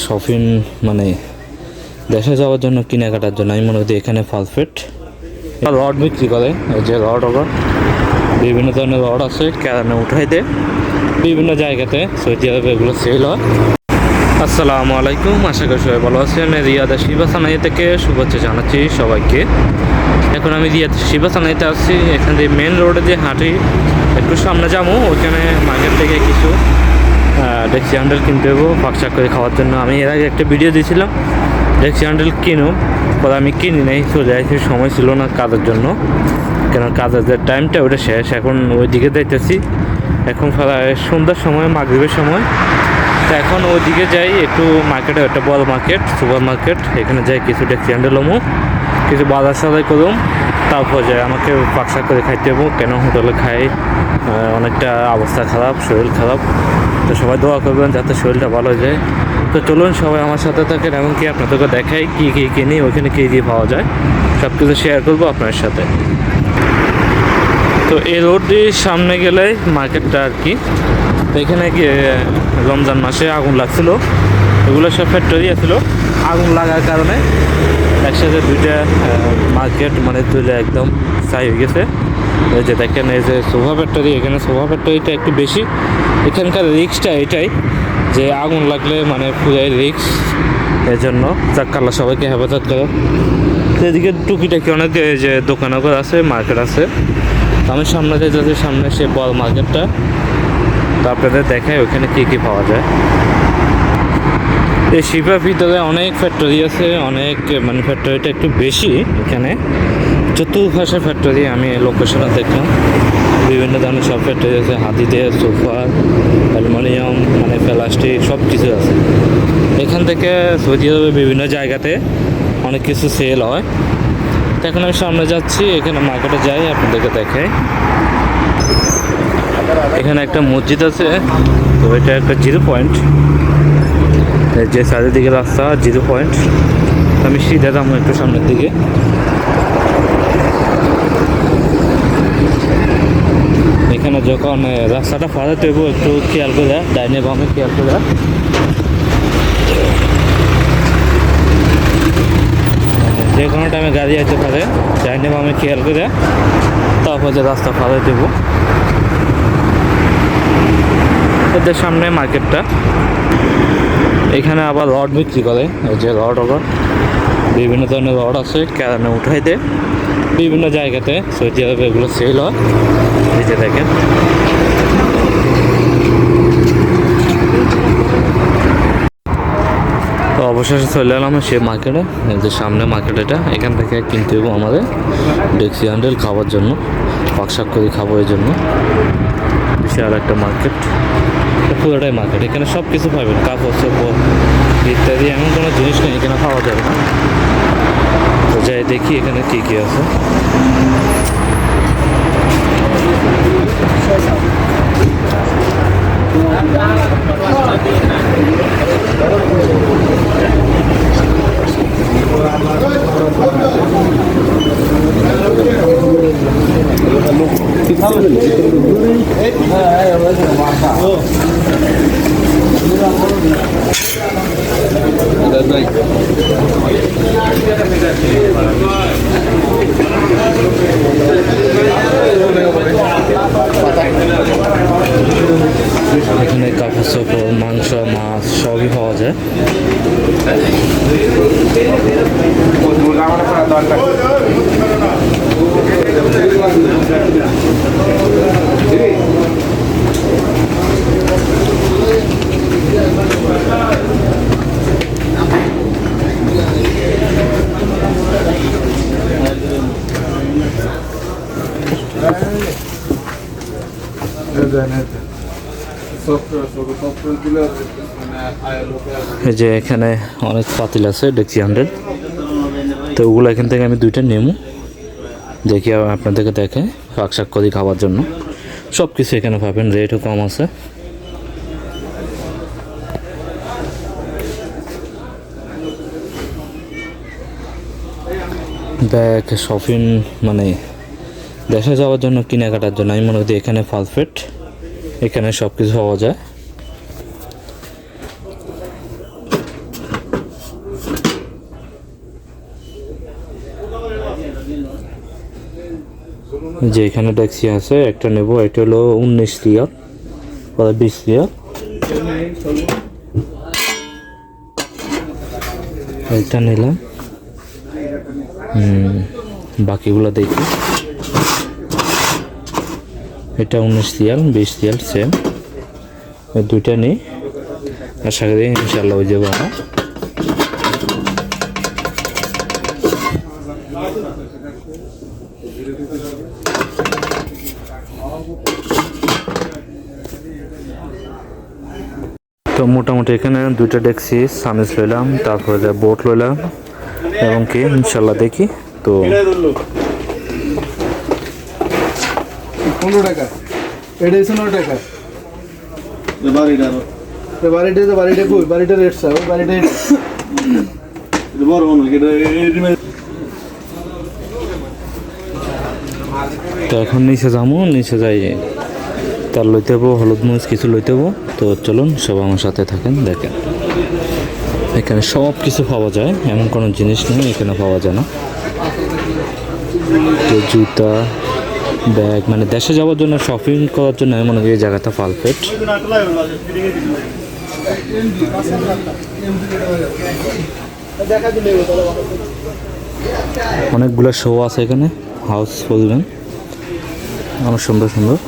Shopping মানে দেশে যাওয়ার জন্য কেনাকাটার জন্য আমি মনে করি এখানে পারফেক্ট। রড বিক্রি করে, এই যে রড বিভিন্ন ধরনের রড আছে, ক্যারামে উঠাই দেয় বিভিন্ন জায়গাতে, সৌদি আরবে এগুলো সেল হয়। আসসালামু আলাইকুম, আশা করি সবাই ভালো আছেন। রিয়াদ শিবা সানাই থেকে শুভেচ্ছা জানাচ্ছি সবাইকে। এখন আমি রিয়াদ শিবা সানাইতে আসছি, এখান থেকে মেন রোডে যে হাঁটি একটু সামনে যাবো, ওইখানে মার্কেট থেকে কিছু ডেক্সি হ্যান্ডেল কিনতে দেবো ফাঁকশাক করে খাওয়ার জন্য। আমি এর আগে একটা ভিডিও দিয়েছিলাম ডেক্সি হ্যান্ডেল কিনো, পরে আমি কিনি নাই, চলে আসি, সময় ছিল না কাজের জন্য, কেন কাজের যে টাইমটা ওটা শেষ। এখন ওই দিকে যাইতেছি, এখন প্রায় সন্ধ্যার সময়, মাগরিবের সময়। তো এখন ওইদিকে যাই একটু মার্কেটে, একটা বড় মার্কেট, সুপার মার্কেট, এখানে যাই কিছু ডেক্সি হ্যান্ডেল হমো, কিছু বাজার সাজাই করুম, তারপর যাই আমাকে ফাঁকশাক করে খাইতে হবো, কেন হোটেলে খাই অনেকটা অবস্থা খারাপ, শরীর খারাপ। তো সবাই দোয়া করবেন যাতে শরীরটা ভালো যায়। তো চলুন সবাই আমার সাথে থাকেন, এমনকি আপনাদেরকে দেখাই কী কী কিনি, ওইখানে কী কী পাওয়া যায়, সব কিছু শেয়ার করবো আপনার সাথে। তো এই রোড দিয়ে সামনে গেলে মার্কেটটা আর কি, এখানে কি রমজান মাসে আগুন লাগছিল, এগুলো সব ফ্যাক্টরি আছিল, আগুন লাগার কারণে একসাথে দুইটা মার্কেট মানে তুলে একদম ছাই হয়ে গেছে। এই যে দেখেন, এই যে সোফা ফ্যাক্টরি, এখানে সোফা ফ্যাক্টরিটা একটু বেশি। এখানকার রিক্সটা এটাই যে আগুন লাগলে মানে পুরাই রিক্স, এই জন্য চাক্কাল্লা সবাইকে হেফাজত করে। এদিকে টুকিটাকি অনেক যে দোকানও আছে, মার্কেট আছে। আমি সামনে যাচ্ছি, সামনে সে বড় মার্কেটটা, তো আপনাদের দেখায় ওখানে কী কী পাওয়া যায়। এই শিপার ভিতরে অনেক ফ্যাক্টরি আছে, অনেক মানে ফ্যাক্টরিটা একটু বেশি এখানে, চতুর্পাশে ফ্যাক্টরি। আমি লোকেশনে দেখলাম বিভিন্ন ধরনের সব ফ্যাক্টরি আছে, হাতিদের, সোফা, অ্যালুমিনিয়াম, মানে প্লাস্টিক, সব কিছু আছে। এখান থেকে সৌদি আরবে বিভিন্ন জায়গাতে অনেক কিছু সেল হয়। তো এখন আমি সামনে যাচ্ছি, এখানে মার্কেটে যাই, আপনাদেরকে দেখাই। এখানে একটা মসজিদ আছে, তো এটা একটা 0 পয়েন্ট, যে চারিদিকে রাস্তা 0 পয়েন্ট। আমি সিধা যাবো একটু সামনের দিকে। এখানে যখন রাস্তাটা ফাঁড়াতে হইব একটু খেয়াল করে, ডাইনে বামে খেয়াল করে, যে কোনো টাইমে গাড়ি আসতে পারে, ডাইনে বামে খেয়াল করে তারপর যে রাস্তা ফাঁড়াতে দেবো। এদের সামনে মার্কেটটা, এখানে আবার রড বিক্রি করে, এই যে রড বিভিন্ন ধরনের রড আছে, ক্যারামে উঠাই দেয় বিভিন্ন জায়গাতে, সৌদি আরবে এগুলো সেল হয়। এই যে দেখেন, তো অবশেষে চলে এলাম সে মার্কেটে, এই যে সামনে মার্কেট এটা, এখান থেকে কিনতে হবো আমাদের ডেক্সি হ্যান্ডেল খাওয়ার জন্য, ফাঁকশাক করে খাবো এই জন্য। বিশাল একটা মার্কেট, পুরোটাই মার্কেট, এখানে সব কিছু পাবেন, কাপড় চোপড় ইত্যাদি, এমন কোনো জিনিস নেই এখানে পাওয়া যাবে না। তো যাই দেখি এখানে কী কী আছে। এখানে কাপড় চোপড়, মাংস, মাছ সবই পাওয়া যায়। এই যে এখানে অনেক পাতিল আছে ডেক্সি হ্যান্ডেল, তো ওগুলো এখান থেকে আমি দুইটা নেবো, দেখি আপনাদেরকে দেখে ফাঁকশাক করে খাওয়ার জন্য। সব কিছু এখানে পাবেন, রেটও কম আছে। ব্যাগ, শপিং মানে দেশে যাওয়ার জন্য কেনাকাটার জন্য আমি মনে করি এখানে পারফেক্ট, এখানে সব কিছু পাওয়া যায়। যে এখানে ডেক্সি আছে, একটা নেব। এটা হলো 19 রিয়াল, 20 রিয়াল। এটা নিলাম। বাকিগুলো দেখি। এটা 19 রিয়াল, 20 রিয়াল সেম। এই দুইটা নেই, আশা করি ইনশাল্লাহ হয়ে যাবো আমার। তো মোটামুটি এখানে দুইটা ডেক্সি সামিস লইলাম, তারপরে বোট লইলাম এবং কি ইনশাল্লাহ দেখি। তো 15 টাকা, এটা 9 টাকা। বাড়িটা রেট স্যার, বাড়িটা তো এখন নিচে যাবো, নিচে যাই তার লইতে হবো, হলুদ মরিচ কিছু লইতে হবো। তো চলুন সব আমার সাথে থাকেন, দেখেন এখানে সব কিছু পাওয়া যায়, এমন কোনো জিনিস নেই এখানে পাওয়া যায় না। তো জুতা, ব্যাগ, মানে দেশে যাওয়ার জন্য, শপিং করার জন্য আমি মনে করি এই জায়গাটা পারফেক্ট। অনেকগুলো শো আছে এখানে, হাউস ফুল, অনেক সুন্দর সুন্দর।